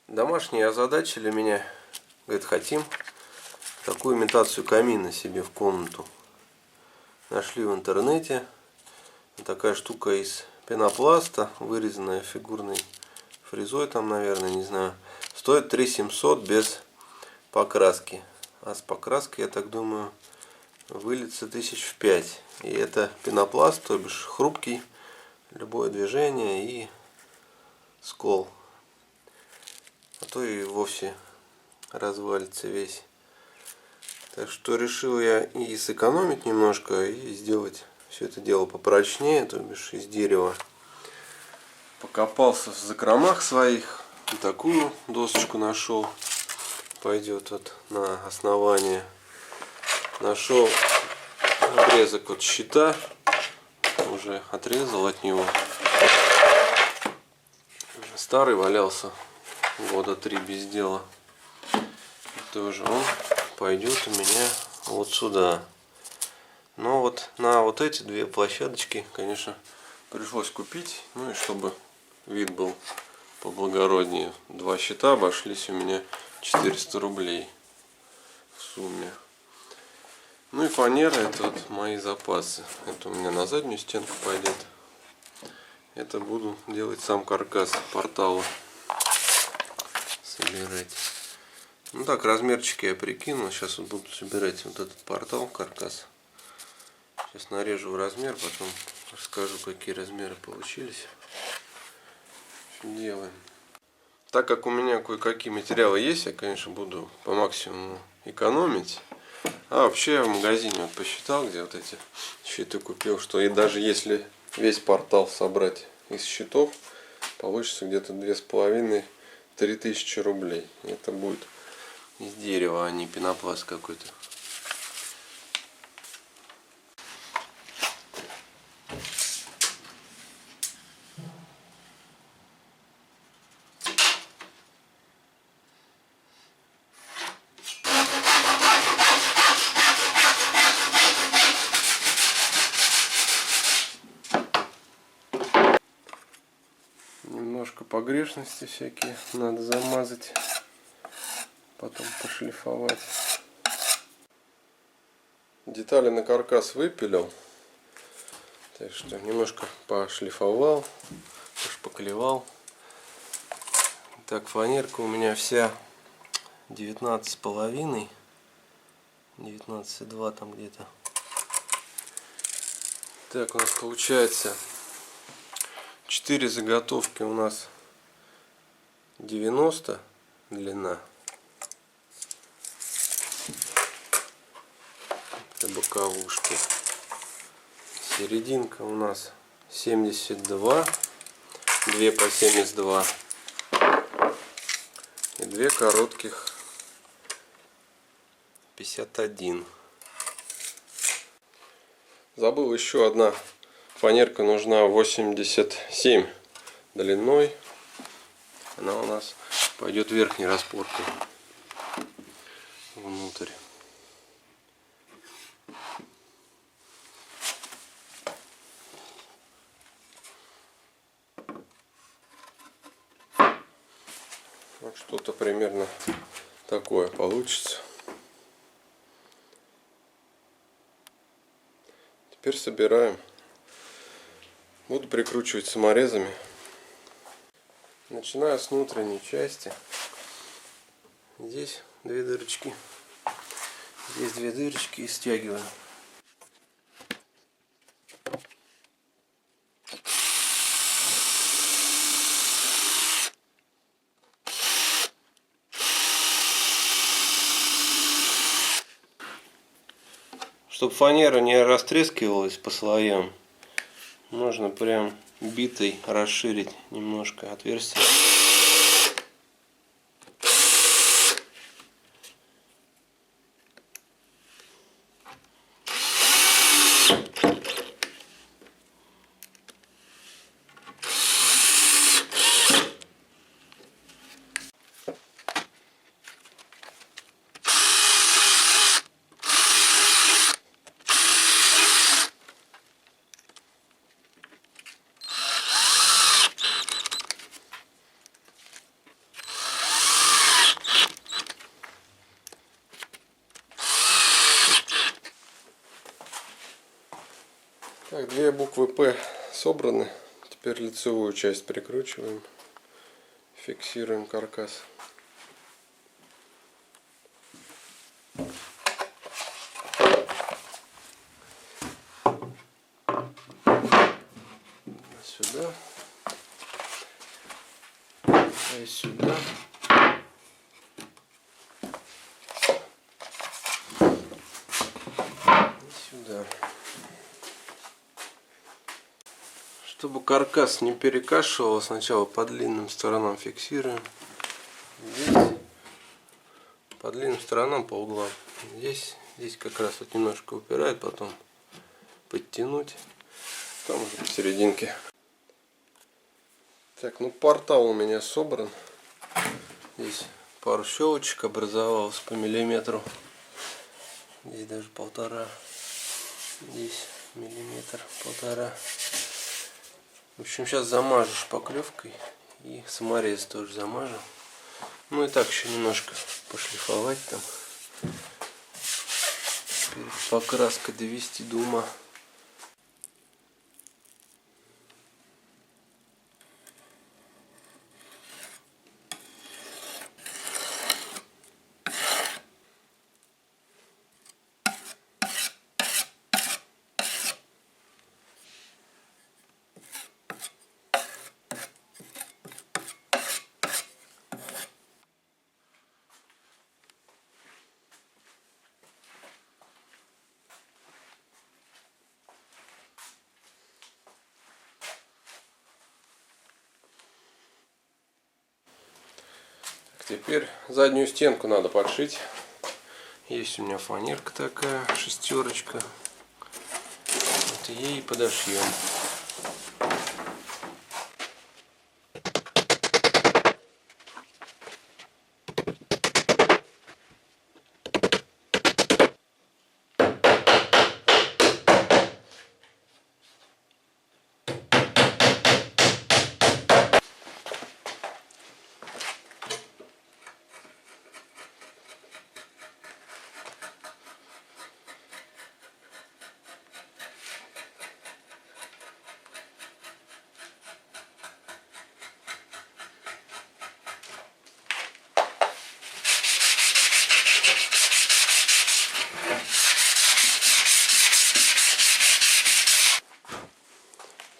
Домашние озадачили меня. Говорит, хотим такую имитацию камина себе в комнату. Нашли в интернете. Такая штука из пенопласта, вырезанная фигурной фрезой, там, наверное, не знаю. Стоит 3700 без покраски. А с покраской, я так думаю, выльется 1005. И это пенопласт, то бишь хрупкий, любое движение и скол. А то и вовсе развалится весь. Так что решил я и сэкономить немножко, и сделать все это дело попрочнее, то бишь из дерева. Покопался в закромах своих, и такую досочку нашел. Пойдет вот на основание. Нашел обрезок от щита, уже отрезал от него. Старый валялся года 3 без дела. Тоже он пойдет у меня вот сюда. Но вот на вот эти две площадочки, конечно, пришлось купить. Ну и чтобы вид был поблагороднее. 2 щита обошлись у меня 400 рублей в сумме. Ну и фанера, это вот мои запасы. Это у меня на заднюю стенку пойдет. Это буду делать сам каркас портала. Собирать. Ну так, размерчики я прикинул. Сейчас вот буду собирать вот этот портал, каркас. Сейчас нарежу в размер, потом расскажу, какие размеры получились. Делаем. Так как у меня кое-какие материалы есть, я, конечно, буду по максимуму экономить. А вообще я в магазине вот посчитал, где вот эти щиты купил, что и даже если весь портал собрать из щитов, получится где-то 2500–3000 рублей. Это будет из дерева, а не пенопласт какой-то. Немножко погрешности всякие надо замазать, потом пошлифовать. Детали на каркас выпилил, так что немножко пошлифовал, пошпаклевал. Так, фанерка у меня вся 19,5, 19,2 там где-то. Так, у нас получается 4 заготовки, у нас 90 длина. Это боковушки. Серединка у нас 72, 2 по 72 и 2 коротких 51. Забыл, еще одна фанерка нужна 87 длиной. Она у нас пойдет верхней распоркой внутрь. Вот что-то примерно такое получится. Теперь собираем. Буду прикручивать саморезами. Начинаю с внутренней части. Здесь 2 дырочки. Здесь 2 дырочки и стягиваю. Чтобы фанера не растрескивалась по слоям, можно прям битой расширить немножко отверстие. Так, две буквы П собраны. Теперь лицевую часть прикручиваем. Фиксируем каркас. Сюда. И сюда. И сюда. Чтобы каркас не перекашивал, сначала по длинным сторонам фиксируем. Здесь по длинным сторонам, по углам. Здесь как раз вот немножко упирает, потом подтянуть. Там уже посерединке. Так, ну портал у меня собран. Здесь пару щелочек образовалось по миллиметру. Здесь даже 1,5. Здесь миллиметр, 1,5. В общем, сейчас замажу шпаклевкой и саморез тоже замажу. Ну и так еще немножко пошлифовать там. Перед покраской довести до ума. Теперь заднюю стенку надо подшить. Есть у меня фанерка такая, 6. Вот ей подошьем.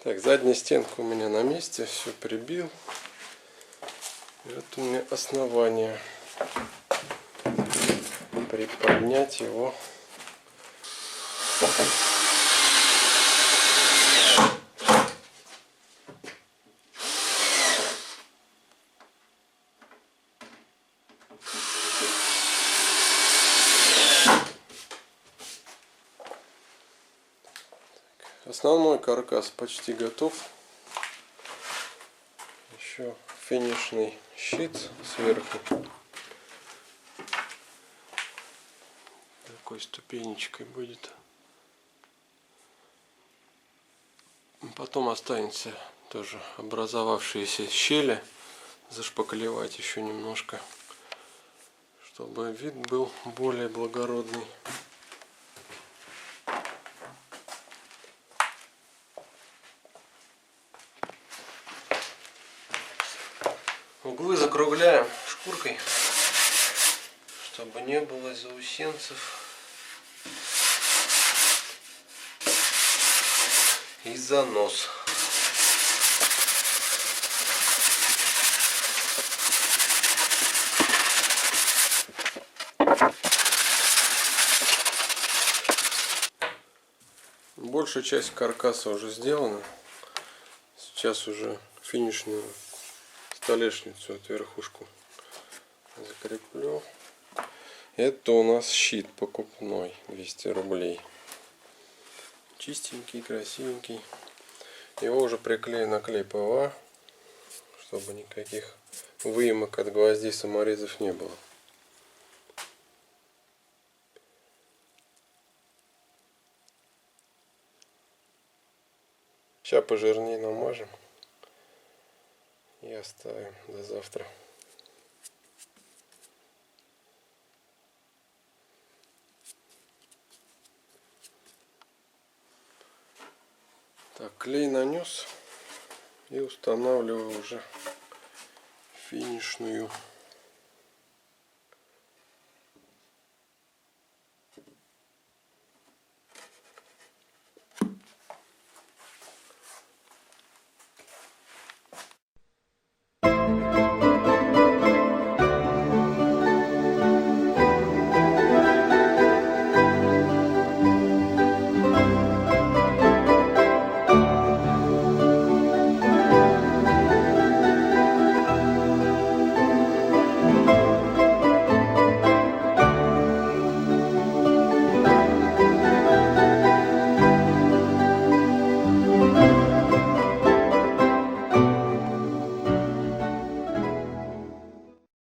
Так, задняя стенка у меня на месте, все прибил. И вот у меня основание. Приподнять его. Основной каркас почти готов. Еще финишный щит сверху. Такой ступенечкой будет. Потом останется тоже образовавшиеся щели зашпаклевать еще немножко, чтобы вид был более благородный. Углы закругляем шкуркой, чтобы не было заусенцев и занос. Большая часть каркаса уже сделана. Сейчас уже финишную столешницу, от верхушку закреплю. Это у нас щит покупной, 200 рублей. Чистенький, красивенький. Его уже приклеен на клей ПВА, чтобы никаких выемок от гвоздей саморезов не было. Сейчас пожирнее намажем и оставим до завтра. клей нанес и устанавливаю уже финишную